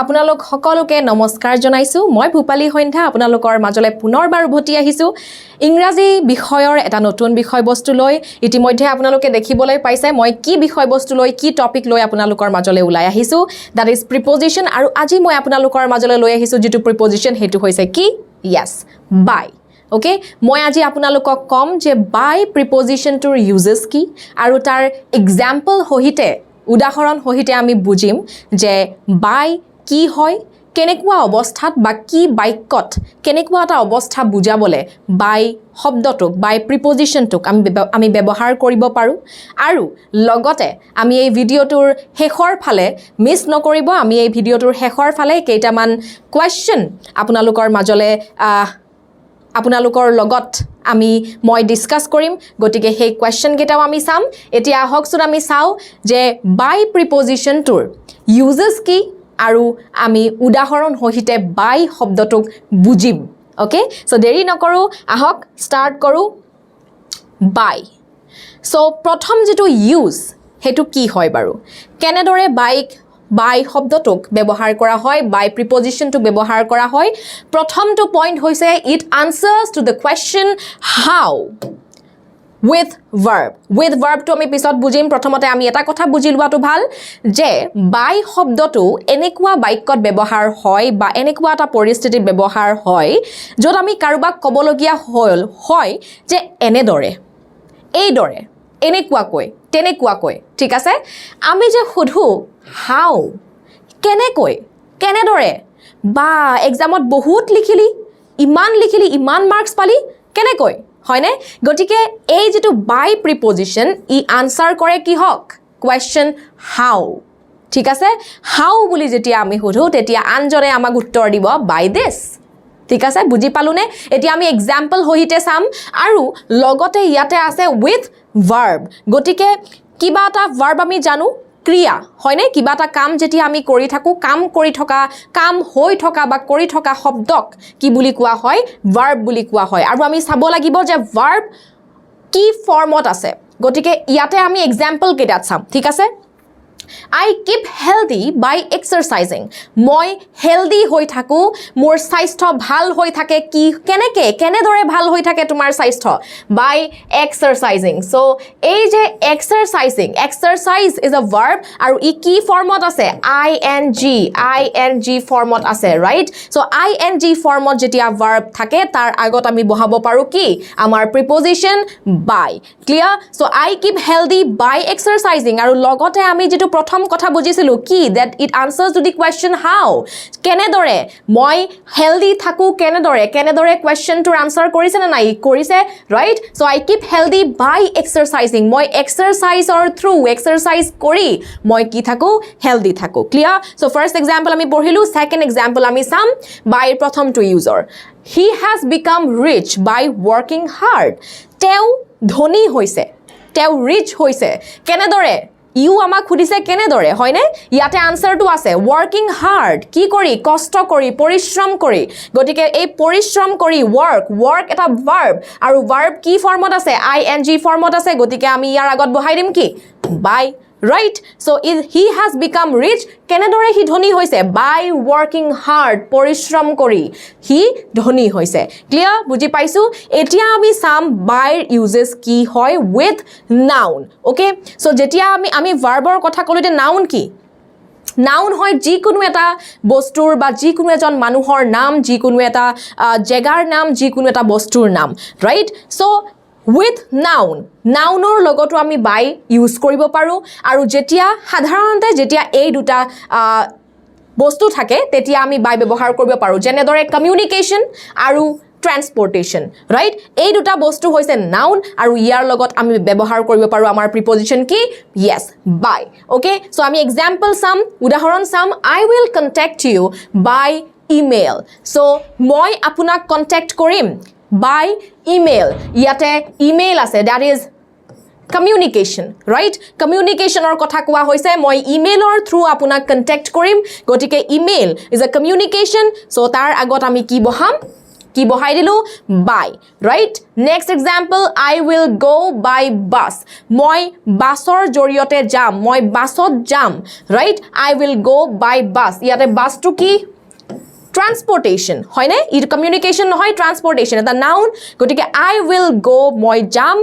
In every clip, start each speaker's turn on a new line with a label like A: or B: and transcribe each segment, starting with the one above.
A: আপোনালোক সকলোকে নমস্কাৰ জনাইছো মই ভূপালী সন্ধ্যা আপোনালোকৰ মাজলৈ পুনৰবাৰ উভতি আহিছো ইংৰাজী বিষয়ৰ এটা নতুন বিষয়বস্তু লৈ ইতিমধ্যে আপোনালোকে দেখিবলৈ পাইছে মই কি বিষয়বস্তু লৈ কি টপিক লৈ আপোনালোকৰ মাজলৈ ওলাই আহিছো that is preposition আৰু আজি মই আপোনালোকৰ মাজলৈ লৈ আহিছো যেটো preposition হেতু হৈছে কি yes by Okay, মই আজি আপোনালোকক কম যে by preposition টোৰ uses কি আৰু তাৰ example সহিতে উদাহৰণ সহিতে আমি বুজিম যে by কি হয় কেনেকুৱা অৱস্থাত বা কি বাক্যত কেনেকুৱা এটা অৱস্থা বুজাবলে by শব্দটোক by prepositionটোক আমি ব্যৱহাৰ কৰিব পাৰো আৰু লগতে আমি এই ভিডিওটোৰ শেষৰ ফালে মিছ নকৰিব আমি এই ভিডিওটোৰ শেষৰ ফালে কেইটামান কোৱেশ্চন আপোনালোকৰ মাজলে আপোনালোকৰ লগত মই ডিসকাস কৰিম গতিকে সেই কোৱেশ্চন কেটাও আমি চাম এতিয়া হকছুন আমি চাও যে by preposition টোৰ uses কি আৰু আমি উদাহৰণ সহিতে by শব্দটোক বুজিম ওকে সো দেৰি নকৰো আহক স্টাৰ্ট কৰো by সো প্ৰথম যেটো ইউজ হেতু কি হয় বাৰু কেনেদৰে by শব্দটোক ব্যৱহাৰ কৰা হয় by preposition টো ব্যৱহাৰ কৰা হয় প্ৰথমটো পইণ্ট হৈছে it answers to the question how with verb to আমি পিছত বুজিম প্ৰথমতে আমি এটা কথা বুজি লোৱাটো ভাল যে by শব্দটো এনেকুৱা বাক্যত ব্যৱহাৰ হয় বা এনেকুৱা এটা পৰিস্থিতিত ব্যৱহাৰ হয় য'ত আমি কাৰোবাক ক'বলগীয়া হয় যে এনেদৰে এইদৰে এনেকুৱাকৈ তেনেকুৱাকৈ ঠিক আছে আমি যে সুধো how কেনেকৈ কেনেদৰে বা এক্সামত বহুত লিখিলি ইমান মাৰ্কস পালি কেনেকৈ হয়নে গটিকে এই যেটো by preposition ই আনসাৰ কৰে কি হক question how ঠিক আছে how বুলি যেতিয়া আমি সুধো তেতিয়া আনজনে আমাক উত্তৰ দিব by this ঠিক আছে বুজি পালুনে এতিয়া আমি এক্সাম্পল হইতে চাম আৰু লগতে ইয়াতে আছে with verb গটিকে কিবা এটা verb আমি জানো ক্ৰিয়া হয়নে কিবা এটা কাম যেতিয়া আমি কৰি থাকো কাম হৈ থকা বা কৰি থকা শব্দক কি বুলি কোৱা হয় verb বুলি কোৱা হয় আৰু আমি চাব লাগিব যে verb কি ফৰ্মত আছে গটিকে ইয়াতে আমি এক্সাম্পল কেইটা চাম ঠিক আছে I keep healthy by exercising মই healthy হৈ থাকো মোৰ স্বাস্থ্য ভাল হৈ থাকে কি কেনেদৰে ভাল হৈ থাকে তোমাৰ স্বাস্থ্য by exercising so এই যে exercise is a verb আৰু ই কি ফৰ্মত আছে ing ফৰ্মত আছে right so ing ফৰ্মত যেতিয়া verb থাকে তাৰ আগত আমি বহাব পাৰো কি আমাৰ preposition by clear so I keep healthy by exercising আৰু লগতে আমি যেটো প্ৰথম কথা বুজিছিলো কি that it answers to the question how কেনেদৰে মই healthy থাকো কেনেদৰে question to answer কৰিছে না নাই কৰিছে right so I keep healthy by exercising মই exercise or through exercise কৰি মই কি থাকো healthy থাকো clear so first example আমি পঢ়িলো second example আমি চাম by প্ৰথম to user he has become rich by working hard তেওঁ ধনী হৈছে তেওঁ rich হৈছে কেনেদৰে ইউ আমাক খুদিছে কেনেদৰে হয়নে ইয়াতে আনসাৰটো আছে working hard কি কৰি কষ্ট কৰি পৰিশ্ৰম কৰি গটিকে এই পৰিশ্ৰম কৰি work এটা verb আৰু verb কি ফৰ্মত আছে ing ফৰ্মত আছে গটিকে আমি ইয়াৰ আগত বহাই দিম কি by right so he has become rich কেনেদৰে হি ধনী হৈছে by working hard পৰিশ্ৰম কৰি হি ধনী হৈছে ক্লিয়াৰ বুজি পাইছো এতিয়া আমি সাম by uses কি হয় with noun okay so যেতিয়া আমি verbৰ কথা কলোতে noun কি noun হয় যিকোনো এটা বস্তুৰ বা যিকোনো এজন মানুহৰ নাম যিকোনো এটা জেগাৰ নাম যিকোনো এটা বস্তুৰ নাম right so with nounৰ লগতো আমি by ইউজ কৰিব পাৰো আৰু সাধাৰণতে যেতিয়া এই দুটা বস্তু থাকে তেতিয়া আমি by ব্যৱহাৰ কৰিব পাৰো যেনেদৰে কমিউনিকেশ্যন আৰু ট্ৰান্সপোৰ্টেশন ৰাইট এই দুটা বস্তু হৈছে noun আৰু ইয়াৰ লগত আমি ব্যৱহাৰ কৰিব পাৰো আমাৰ preposition কি yes by okay so আমি এক্সাম্পল চাম উদাহৰণ চাম I will contact you by email so মই আপোনাক কন্টাক্ট কৰিম by email ইয়াতে email আছে that is communication right communication or কথা কোৱা হৈছে মই ইমেইলৰ থ্ৰু আপোনাক কন্টাক্ট কৰিম গটিকে email is a communication so তাৰ আগত আমি কি বহাম কি বহাই দিলো by right next example I will go by bus মই বাছৰ জৰিয়তে যাম মই বাছত যাম right I will go by bus ইয়াতে বাছটো কি transportation হয় নে ই communication নহয় transportation এটা noun গটিকে I will go মই যাম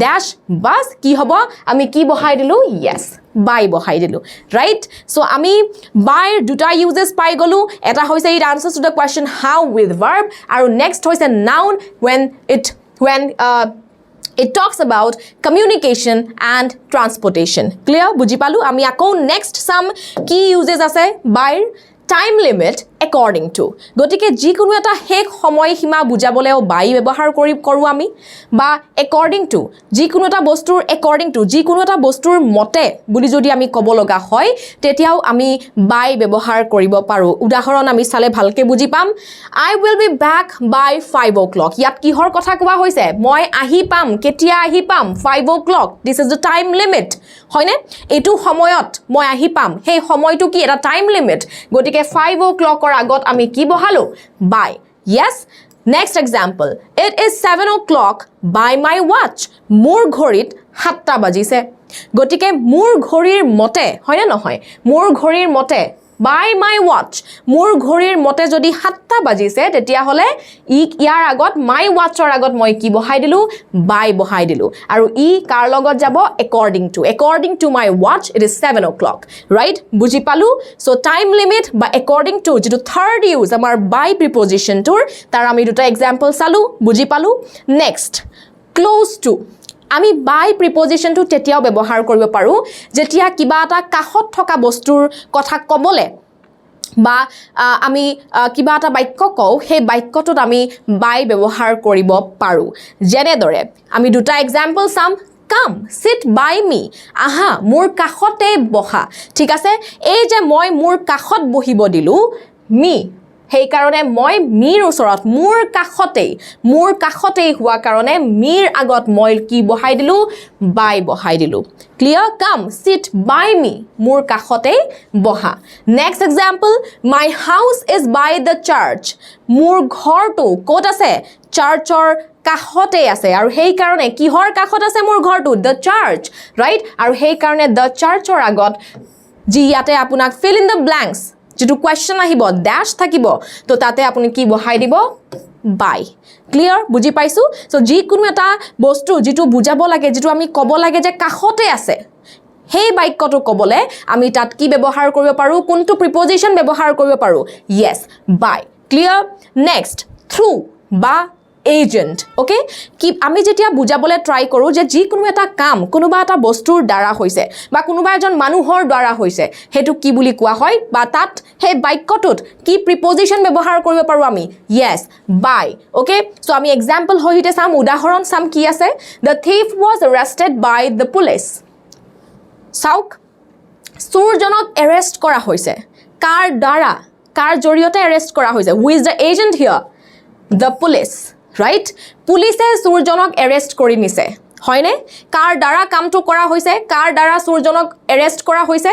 A: dash bus কি হ'ব আমি কি বহাই দিলো yes by বহাই দিলো right so আমি by দুটা uses পাই গলো এটা হৈছে it answers to the question how with verb আৰু next হৈছে noun when it talks about communication and transportation clear বুজি পালো আমি আকৌ next some key uses আছে by time limit according to গটিকে যিকোনো এটা হেক সময় সীমা বুজাবলেও by ব্যৱহাৰ কৰো আমি বা according to যিকোনো এটা বস্তুৰ according to যিকোনো এটা বস্তুৰ মতে বুলি যদি আমি ক'ব লগা হয় তেতিয়াও আমি by ব্যৱহাৰ কৰিব পাৰো উদাহৰণ আমি চালে ভালকে বুজি পাম I will be back by 5 o'clock ইয়াত কিহৰ কথা কোৱা হৈছে মই আহি পাম কেতিয়া আহি পাম 5 o'clock this is the time limit হয়নে এটো সময়ত মই আহি পাম সেই সময়টো কি এটা টাইম লিমিট গটিকে 5 o'clock or agot ami ki bohalo by yes next example it is 7 o'clock by my watch mur ghorit 7টা বাজিছে গটিকে mur ghorir mote hoy na nohoy mur ghorir mote by my watch mur ghorir mote jodi 7টা বাজিছে তেতিয়া হলে ইয়াৰ আগত my watch or আগত মই কি বহাই দিলো by বহাই দিলো আৰু ই কাৰ লগত যাব according to my watch it is 7 o'clock right বুজি পালো so time limit বা according to যেটো third use আমাৰ by preposition tour তাৰ আমি দুটা example চালো বুজি পালো next close to আমি by preposition to তেতিয়াও ব্যৱহাৰ কৰিব পাৰো যেতিয়া কিবা এটা কাখত থকা বস্তুৰ কথা কবলে বা আমি কিবা এটা বাক্য কও সেই বাক্যটোত আমি by ব্যৱহাৰ কৰিব পাৰো যেনে দৰে আমি দুটা example চাম come sit by me aha মোৰ কাখতে বহা ঠিক আছে এই যে মই মোৰ কাখত বহিব দিলো me সেই কাৰণে মই মিৰ ওচৰত মোৰ কাখতে হোৱা কাৰণে মিৰ আগত মই কি বহাই দিলো by বহাই দিলো clear come sit by me মোৰ কাখতে বহা next example my house is by the church মোৰ ঘৰটো ক'ত আছে চাৰ্চৰ কাখতে আছে আৰু সেই কাৰণে কিহৰ কাখত আছে মোৰ ঘৰটো the church right আৰু সেই কাৰণে the churchৰ আগত যি ইয়াতে আপোনাক fill in the blanks যেটো question আহিব dash থাকিব তো তাতে আপুনি কি বহাই দিব by clear বুজি পাইছো সো যি কোনো এটা বস্তু যেটো বুজাব লাগে যেটো আমি কব লাগে যে কাখতে আছে হেই বাক্যটো কবলে আমি তাত কি ব্যৱহাৰ কৰিব পাৰো কোনটো preposition ব্যৱহাৰ কৰিব পাৰো yes by clear next through বা agent okay কি আমি যেতিয়া বুজাবলে ট্রাই কৰো যে যি কোনো এটা কাম কোনোবা এটা বস্তুৰ দ্বাৰা হৈছে বা কোনোবা এজন মানুহৰ দ্বাৰা হৈছে হেতু কি বুলি কোৱা হয় বা তাত হে বাক্যটোত কি preposition ব্যৱহাৰ কৰিব পাৰো আমি yes by okay so আমি example হইতে সাম উদাহৰণ সাম কি আছে the thief was arrested by the police sauk চুৰজনক arrest কৰা হৈছে কাৰ দ্বাৰা কাৰ জৰিয়তে arrest কৰা হৈছে who is the agent here the police right পুলিশে চুৰজনক arrest কৰি নিছে হয়নে কাৰ দ্বাৰা কামটো কৰা হৈছে কাৰ দ্বাৰা চুৰজনক arrest কৰা হৈছে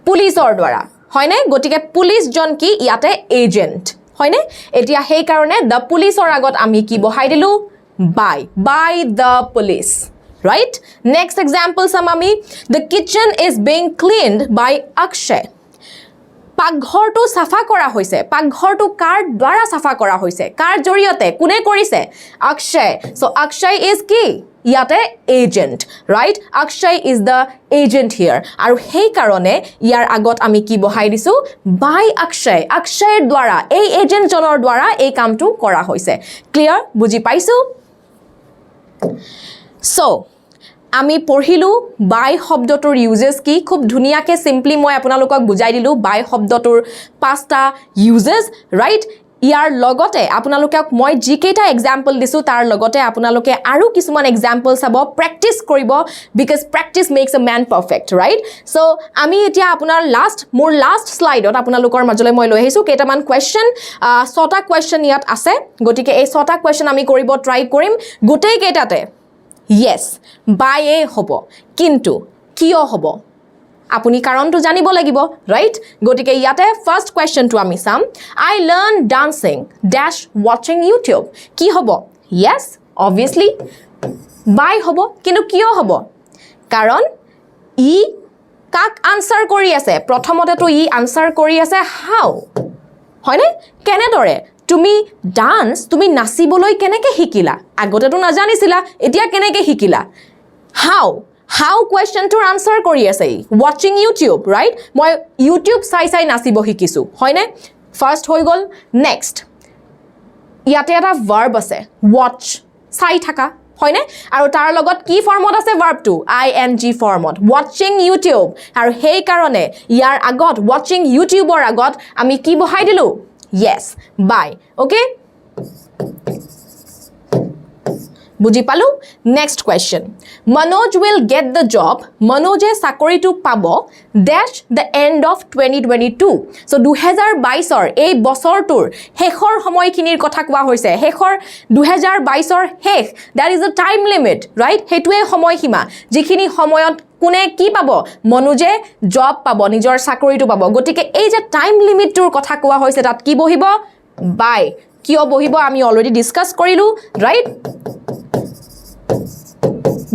A: পুলিশৰ দ্বাৰা হয়নে গটিকে পুলিশ জন কি ইয়াতে agent হয়নে এতিয়া সেই কাৰণে the পুলিশৰ আগত আমি কি বহাই দিলো by the police right next example samami the kitchen is being cleaned by Akshay পাকঘৰটো সাফা কৰা হৈছে পাকঘৰটো কাৰ দ্বাৰা সাফা কৰা হৈছে কাৰ জৰিয়তে কোনে কৰিছে Akshay so Akshay is কি ইয়াতে agent right Akshay is the agent here আৰু সেই কাৰণে ইয়াৰ আগত আমি কি বহাই দিছো by Akshay দ্বাৰা এই agent জনৰ দ্বাৰা এই কামটো কৰা হৈছে clear বুজি পাইছো so আমি পঢ়িলো by শব্দটোৰ uses কি খুব ধুনিয়াকে simply মই আপোনালোকক বুজাই দিলো by শব্দটোৰ পাঁচটা uses right ইয়াৰ লগতে আপোনালোকক মই জিকেটা এক্সাম্পল দিছো তাৰ লগতে আপোনালোকে আৰু কিছুমান এক্সাম্পল চাব প্ৰ্যাকটিস কৰিব because practice makes a man perfect right so আমি এতিয়া আপোনাৰ মোৰ লাষ্ট স্লাইডত আপোনালোকৰ মাজলৈ মই লৈ আহিছো কেইটামান কোৱেশ্চন ছটা কোৱেশ্চন ইয়াত আছে গটিকে এই ছটা কোৱেশ্চন আমি কৰিব ট্ৰাই কৰিম গোটেই কেইটাতে yes by a hobo kintu kiyo hobo আপুনি কাৰণটো জানিব লাগিব ৰাইট গতিকে ইয়াতে ফাৰ্স্ট কোৱেশ্চনটো আমি চাম I learned dancing dash watching YouTube কি হ'ব yes obviously by হ'ব কিন্তু কিয় হ'ব কাৰণ ই কাক আনসাৰ কৰি আছে প্ৰথমতেটো ই আনসাৰ কৰি আছে how হয়নে কেনেদৰে তুমি ডান্স তুমি নাচিবলৈ কেনেকে শিকিলা আগতেটো নাজানিছিলা এতিয়া কেনেকে শিকিলা how question to answer কৰি আছে watching YouTube right মই YouTube চাই নাচিব শিকিছো হয়নে ফাৰ্স্ট হৈ গল নেক্সট ইয়াতে এটা verb আছে watch চাই থাকা হয়নে আৰু তাৰ লগত কি ফৰ্মত আছে ভাৰ্বটো ing ফৰ্মত watching YouTube আৰু সেই কাৰণে ইয়াৰ আগত watching YouTubeৰ আগত আমি কি বহাই দিলো yes by okay বুজি পালো next question Manoj will get the job Manoje চাকৰিটো পাব dash the end of 2022 so 2022 এই বছৰটোৰ শেষৰ সময়খিনিৰ কথা কোৱা হৈছে শেষৰ 2022 শেষ that is the time limit right হেতুৱে সময়সীমা যিখিনি সময়ত কোনে কি পাব মনোজে জব পাব নিজৰ চাকৰিটো পাব গতিকে এই যে টাইম লিমিটটোৰ কথা কোৱা হৈছে তাত কি বহিব বাই কিয় বহিব আমি অলৰেডি ডিসকাস কৰিলো ৰাইট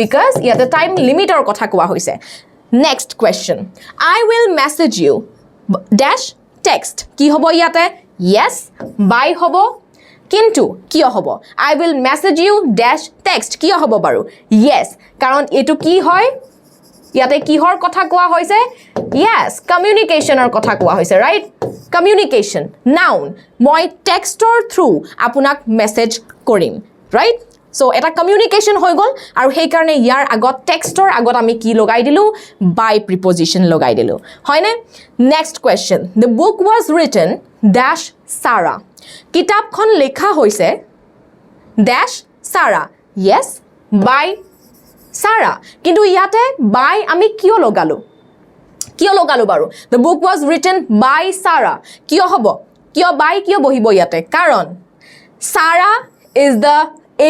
A: because ইয়াতে time limit or কথা কোৱা হৈছে next question I will message you dash text কি হ'ব ইয়াতে yes by হ'ব কিন্তু কিয় হ'ব I will message you dash text কিয় হ'ব বাৰু yes কাৰণ এটো কি হয় ইয়াতে কিহৰ কথা কোৱা হৈছে yes communicationৰ কথা কোৱা হৈছে right communication noun মই textৰ through আপোনাক message কৰিম right So এটা communication হৈ গল আৰু সেই কাৰণে ইয়াৰ আগত টেক্সটৰ আগত আমি কি লগাই দিলো by preposition লগাই দিলো হয়নে next question the book was written dash Sarah কিতাপখন লেখা হৈছে dash Sarah yes by Sarah কিন্তু ইয়াতে by আমি কিয় লগালো বাৰু the book was written by Sarah কিয় হ'ব কিয় by কিয় বহিব ইয়াতে কাৰণ Sarah is the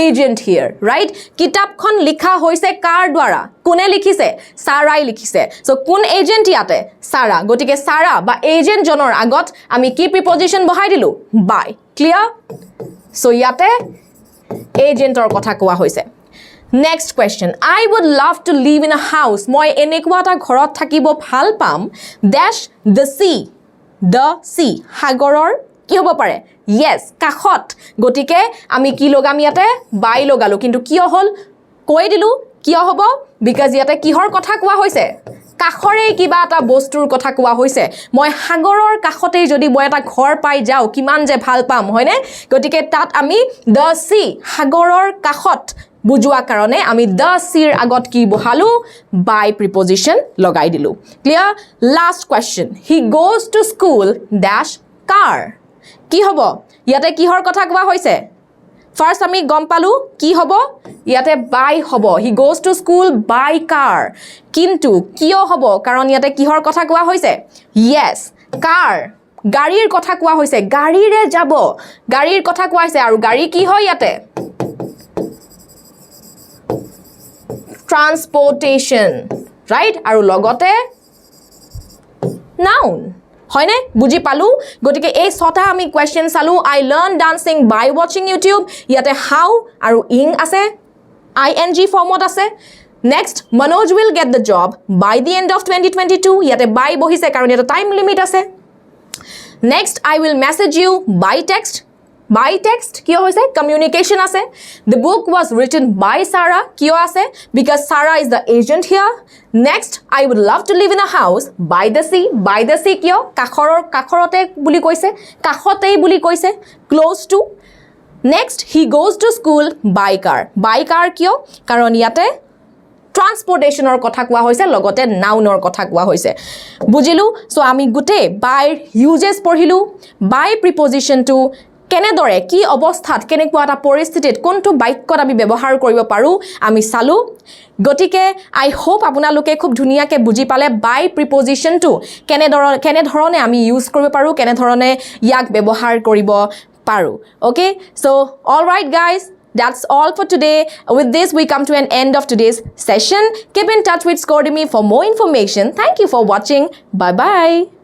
A: agent here right কিতাপখন লিখা হৈছে কাৰ দ্বাৰা কোনে লিখিছে সাৰাই লিখিছে সো কোন এজেন্ট ইয়াতে সাৰা গটিকে সাৰা বা এজেন্ট জনৰ আগত আমি কি প্ৰিপজিশন বহাই দিলু বাই ক্লিয়াৰ সো ইয়াতে এজেন্টৰ কথা কোৱা হৈছে next question I would love to live in a house মই এনেকুৱা এটা ঘৰত থাকিব ভাল পাম dash the sea সাগৰৰ কি হ'ব পাৰে yes কাখত গটিকে আমি কি লগাম ইয়াতে বাই লগালো কিন্তু কিয় হল কৈ দিলু কিয় হ'ব because ইয়াতে কিহৰ কথা কোৱা হৈছে কাখৰে কিবা এটা বস্তুৰ কথা কোৱা হৈছে মই সাগৰৰ কাখতে যদি মই এটা ঘৰ পাই যাও কিমান যে ভাল পাম হয়নে গটিকে তাত আমি the sea সাগৰৰ কাখত বুজোৱা কাৰণে আমি the sea আগত কি বহালো by preposition লগাই দিলু clear last question he goes to school dash car কি হ'ব ইয়াতে কিহৰ কথা কোৱা হৈছে ফাৰ্স্ট আমি গম পালো কি হ'ব ইয়াতে বাই হ'ব he goes to school by car কিন্তু কিয় হ'ব কাৰণ ইয়াতে কিহৰ কথা কোৱা হৈছে yes car গাড়ীৰ কথা কোৱা হৈছে গাড়ীৰে যাব গাড়ীৰ কথা কোৱা হৈছে আৰু গাড়ী কি হয় ইয়াতে transportation right আৰু লগতে noun হয়নে বুজি পালু গটিকে এই ছটা আমি কোৱেশ্চন চালু I learned dancing by watching YouTube ইয়াতে how আৰু ing আছে ing ফৰ্মত আছে next Manoj will get the job by the end of 2022 ইয়াতে by বহিছে কাৰণ এটা টাইম লিমিট আছে next I will message you by text কিয় হৈছে communication আছে the book was written by Sarah কিয় আছে because Sarah is the agent here next I would love to live in a house by the sea কিয় কাখৰতে বুলি কৈছে কাখতেই বুলি কৈছে close to next he goes to school by car কিয় কাৰণ ইয়াতে ট্ৰান্সপোৰ্টেশনৰ কথা কোৱা হৈছে লগতে নাউনৰ কথা কোৱা হৈছে বুজিলু সো আমি গুটে বাই ইউজেস পঢ়িলু বাই প্ৰিপজিশনটো কেনেদৰে কি অৱস্থাত কেনেকুৱা এটা পৰিস্থিতিত কোনটো বাক্যত আমি ব্যৱহাৰ কৰিব পাৰো আমি চালু গটিকে আই হোপ আপোনালোকে খুব ধুনিয়াকে বুজি পালে বাই প্ৰিপজিশনটো কেনেধৰণে আমি ইউজ কৰিব পাৰো কেনেধৰণে ইয়াক ব্যৱহাৰ কৰিব পাৰো okay so all right guys That's all for today. With this, we come to an end of today's session. Keep in touch with Scordemy for more information. Thank you for watching. Bye-bye.